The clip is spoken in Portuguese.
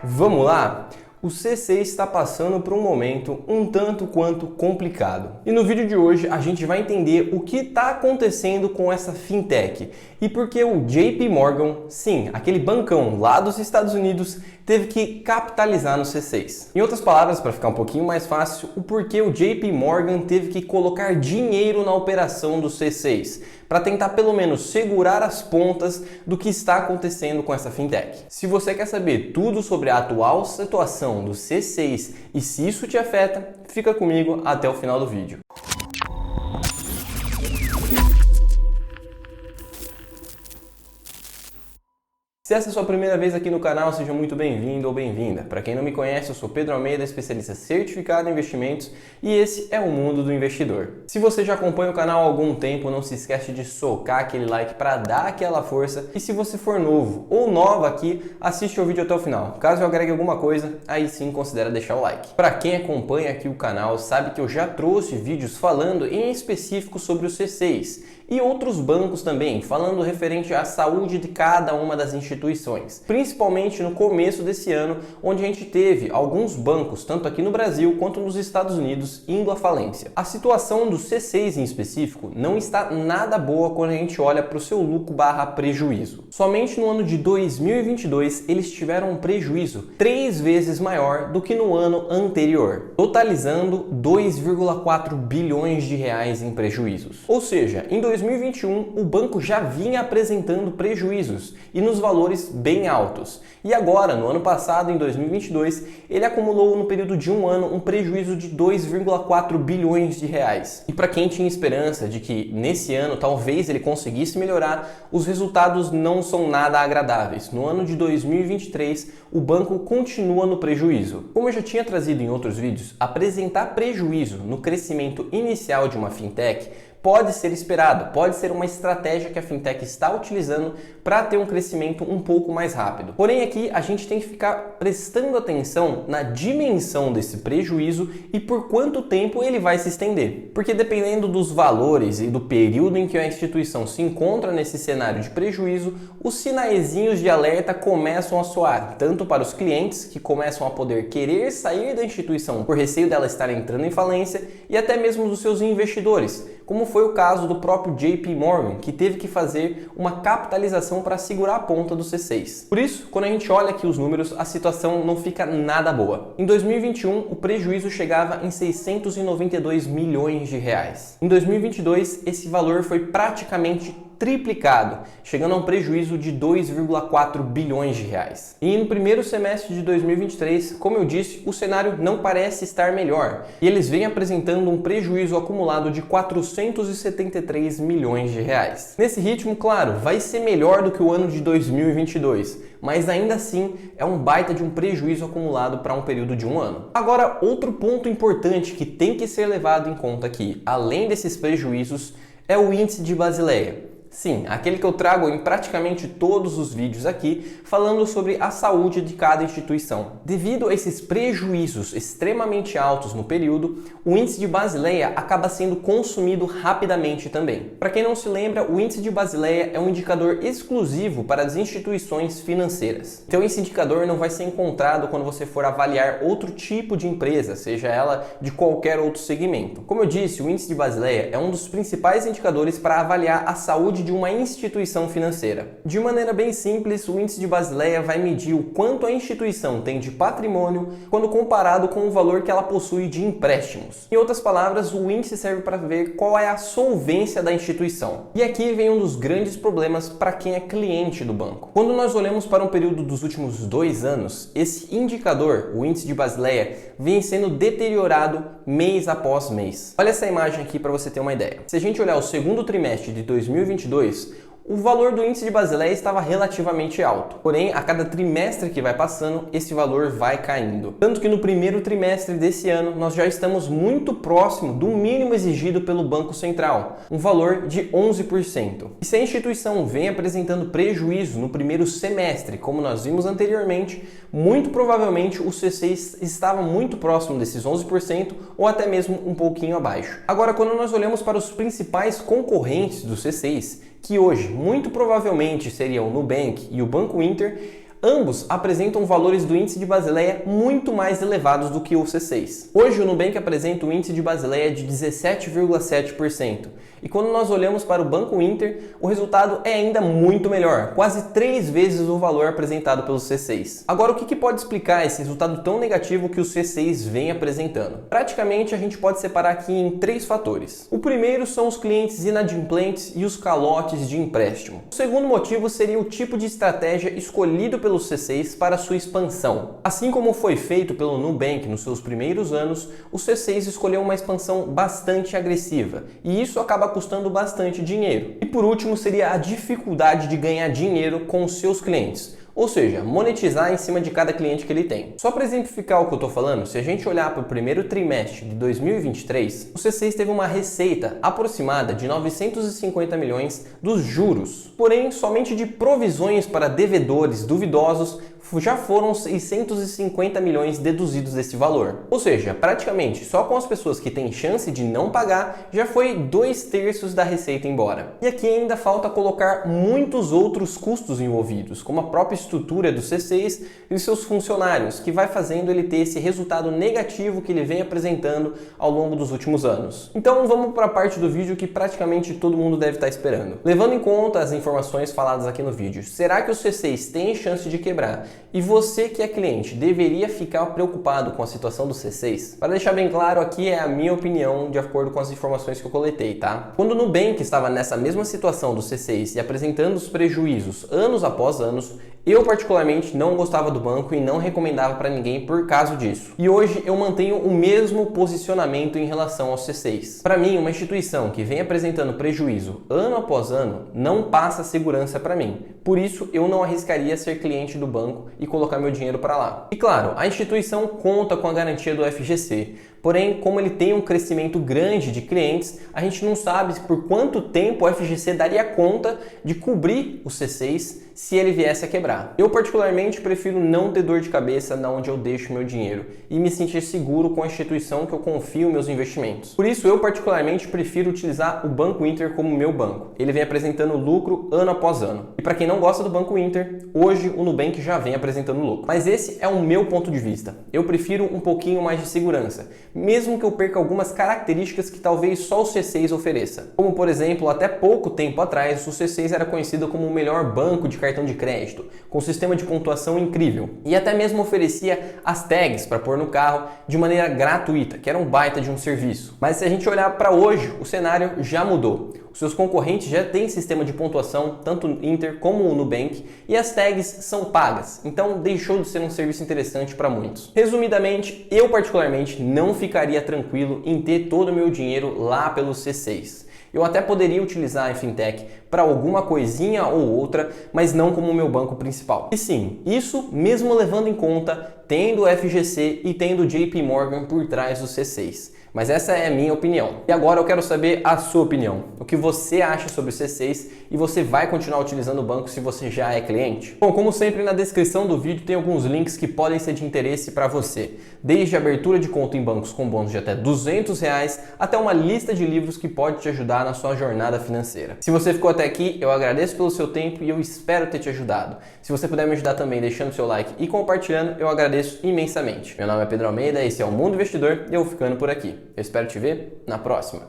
Vamos lá? O C6 está passando por um momento um tanto quanto complicado. E no vídeo de hoje a gente vai entender o que está acontecendo com essa fintech e por que o JP Morgan, sim, aquele bancão lá dos Estados Unidos, teve que capitalizar no C6. Em outras palavras, para ficar um pouquinho mais fácil, o porquê o JP Morgan teve que colocar dinheiro na operação do C6, para tentar pelo menos segurar as pontas do que está acontecendo com essa fintech. Se você quer saber tudo sobre a atual situação do C6 e se isso te afeta, fica comigo até o final do vídeo. Se essa é a sua primeira vez aqui no canal, seja muito bem-vindo ou bem-vinda. Para quem não me conhece, eu sou Pedro Almeida, especialista certificado em investimentos, e esse é o Mundo do Investidor. Se você já acompanha o canal há algum tempo, não se esquece de socar aquele like para dar aquela força. E se você for novo ou nova aqui, assiste o vídeo até o final. Caso eu agregue alguma coisa, aí sim considera deixar o like. Para quem acompanha aqui o canal, sabe que eu já trouxe vídeos falando em específico sobre o C6 e outros bancos também, falando referente à saúde de cada uma das instituições. Principalmente no começo desse ano, onde a gente teve alguns bancos, tanto aqui no Brasil quanto nos Estados Unidos, indo à falência. A situação do C6 em específico não está nada boa quando a gente olha para o seu lucro barra prejuízo. Somente no ano de 2022, eles tiveram um prejuízo 3 vezes maior do que no ano anterior, totalizando 2,4 bilhões de reais em prejuízos. Ou seja, em 2021, o banco já vinha apresentando prejuízos e nos valores bem altos. E agora, no ano passado, em 2022, ele acumulou no período de um ano um prejuízo de 2,4 bilhões de reais. E para quem tinha esperança de que nesse ano talvez ele conseguisse melhorar, os resultados não são nada agradáveis. No ano de 2023, o banco continua no prejuízo. Como eu já tinha trazido em outros vídeos, apresentar prejuízo no crescimento inicial de uma fintech pode ser esperado, pode ser uma estratégia que a fintech está utilizando para ter um crescimento um pouco mais rápido. Porém, aqui a gente tem que ficar prestando atenção na dimensão desse prejuízo e por quanto tempo ele vai se estender. Porque dependendo dos valores e do período em que a instituição se encontra nesse cenário de prejuízo, os sinaizinhos de alerta começam a soar, tanto para os clientes, que começam a poder querer sair da instituição por receio dela estar entrando em falência, e até mesmo dos seus investidores, como foi o caso do próprio JP Morgan, que teve que fazer uma capitalização para segurar a ponta do C6. Por isso, quando a gente olha aqui os números, a situação não fica nada boa. Em 2021, o prejuízo chegava em 692 milhões de reais. Em 2022, esse valor foi praticamente triplicado, chegando a um prejuízo de 2,4 bilhões de reais. E no primeiro semestre de 2023, como eu disse, o cenário não parece estar melhor, e eles vêm apresentando um prejuízo acumulado de 473 milhões de reais. Nesse ritmo, claro, vai ser melhor do que o ano de 2022, mas ainda assim é um baita de um prejuízo acumulado para um período de um ano. Agora, outro ponto importante que tem que ser levado em conta aqui, além desses prejuízos, é o índice de Basileia. Sim, aquele que eu trago em praticamente todos os vídeos aqui, falando sobre a saúde de cada instituição. Devido a esses prejuízos extremamente altos no período, o índice de Basileia acaba sendo consumido rapidamente também. Para quem não se lembra, o índice de Basileia é um indicador exclusivo para as instituições financeiras. Então esse indicador não vai ser encontrado quando você for avaliar outro tipo de empresa, seja ela de qualquer outro segmento. Como eu disse, o índice de Basileia é um dos principais indicadores para avaliar a saúde de uma instituição financeira. De maneira bem simples, o índice de Basileia vai medir o quanto a instituição tem de patrimônio quando comparado com o valor que ela possui de empréstimos. Em outras palavras, o índice serve para ver qual é a solvência da instituição. E aqui vem um dos grandes problemas para quem é cliente do banco. Quando nós olhamos para um período dos últimos 2 anos, esse indicador, o índice de Basileia, vem sendo deteriorado mês após mês. Olha essa imagem aqui para você ter uma ideia. Se a gente olhar o segundo trimestre de 2022, o valor do índice de Basileia estava relativamente alto. Porém, a cada trimestre que vai passando, esse valor vai caindo. Tanto que no primeiro trimestre desse ano, nós já estamos muito próximo do mínimo exigido pelo Banco Central, um valor de 11%. E se a instituição vem apresentando prejuízo no primeiro semestre, como nós vimos anteriormente, muito provavelmente o C6 estava muito próximo desses 11% ou até mesmo um pouquinho abaixo. Agora, quando nós olhamos para os principais concorrentes do C6, que hoje muito provavelmente seriam o Nubank e o Banco Inter, ambos apresentam valores do índice de Basileia muito mais elevados do que o C6. Hoje o Nubank apresenta um índice de Basileia de 17,7%. E quando nós olhamos para o Banco Inter, o resultado é ainda muito melhor, quase 3 vezes o valor apresentado pelo C6. Agora, o que pode explicar esse resultado tão negativo que o C6 vem apresentando? Praticamente a gente pode separar aqui em 3 fatores. O primeiro são os clientes inadimplentes e os calotes de empréstimo. O segundo motivo seria o tipo de estratégia escolhido pelo C6 para sua expansão. Assim como foi feito pelo Nubank nos seus primeiros anos, o C6 escolheu uma expansão bastante agressiva, e isso acaba custando bastante dinheiro. E por último seria a dificuldade de ganhar dinheiro com os seus clientes, ou seja, monetizar em cima de cada cliente que ele tem. Só para exemplificar o que eu estou falando, se a gente olhar para o primeiro trimestre de 2023, o C6 teve uma receita aproximada de 950 milhões dos juros. Porém, somente de provisões para devedores duvidosos já foram 650 milhões deduzidos desse valor. Ou seja, praticamente só com as pessoas que têm chance de não pagar, já foi 2/3 da receita embora. E aqui ainda falta colocar muitos outros custos envolvidos, como a própria estrutura do C6 e os seus funcionários, que vai fazendo ele ter esse resultado negativo que ele vem apresentando ao longo dos últimos anos. Então vamos para a parte do vídeo que praticamente todo mundo deve estar esperando. Levando em conta as informações faladas aqui no vídeo, será que o C6 tem chance de quebrar? E você que é cliente, deveria ficar preocupado com a situação do C6? Para deixar bem claro, aqui é a minha opinião de acordo com as informações que eu coletei, tá? Quando o Nubank estava nessa mesma situação do C6 e apresentando os prejuízos anos após anos, eu particularmente não gostava do banco e não recomendava para ninguém por causa disso. E hoje eu mantenho o mesmo posicionamento em relação ao C6. Para mim, uma instituição que vem apresentando prejuízo ano após ano não passa segurança para mim. Por isso, eu não arriscaria ser cliente do banco e colocar meu dinheiro para lá. E claro, a instituição conta com a garantia do FGC. Porém, como ele tem um crescimento grande de clientes, a gente não sabe por quanto tempo o FGC daria conta de cobrir o C6 se ele viesse a quebrar. Eu particularmente prefiro não ter dor de cabeça na onde eu deixo meu dinheiro e me sentir seguro com a instituição que eu confio meus investimentos. Por isso, eu particularmente prefiro utilizar o Banco Inter como meu banco. Ele vem apresentando lucro ano após ano. E para quem não gosta do Banco Inter, hoje o Nubank já vem apresentando lucro. Mas esse é o meu ponto de vista. Eu prefiro um pouquinho mais de segurança, mesmo que eu perca algumas características que talvez só o C6 ofereça. Como, por exemplo, até pouco tempo atrás, o C6 era conhecido como o melhor banco de cartão de crédito, com um sistema de pontuação incrível. E até mesmo oferecia as tags para pôr no carro de maneira gratuita, que era um baita de um serviço. Mas se a gente olhar para hoje, o cenário já mudou. Os seus concorrentes já têm sistema de pontuação, tanto o Inter como o Nubank, e as tags são pagas, então deixou de ser um serviço interessante para muitos. Resumidamente, eu particularmente não ficaria tranquilo em ter todo o meu dinheiro lá pelo C6. Eu até poderia utilizar a Fintech para alguma coisinha ou outra, mas não como o meu banco principal. E sim, isso mesmo levando em conta tendo o FGC e tendo o JP Morgan por trás do C6. Mas essa é a minha opinião. E agora eu quero saber a sua opinião. O que você acha sobre o C6 e você vai continuar utilizando o banco se você já é cliente? Bom, como sempre, na descrição do vídeo tem alguns links que podem ser de interesse para você. Desde a abertura de conta em bancos com bônus de até R$200 até uma lista de livros que pode te ajudar na sua jornada financeira. Se você ficou até aqui, eu agradeço pelo seu tempo e eu espero ter te ajudado. Se você puder me ajudar também deixando seu like e compartilhando, eu agradeço imensamente. Meu nome é Pedro Almeida, esse é o Mundo Investidor e eu vou ficando por aqui. Eu espero te ver na próxima.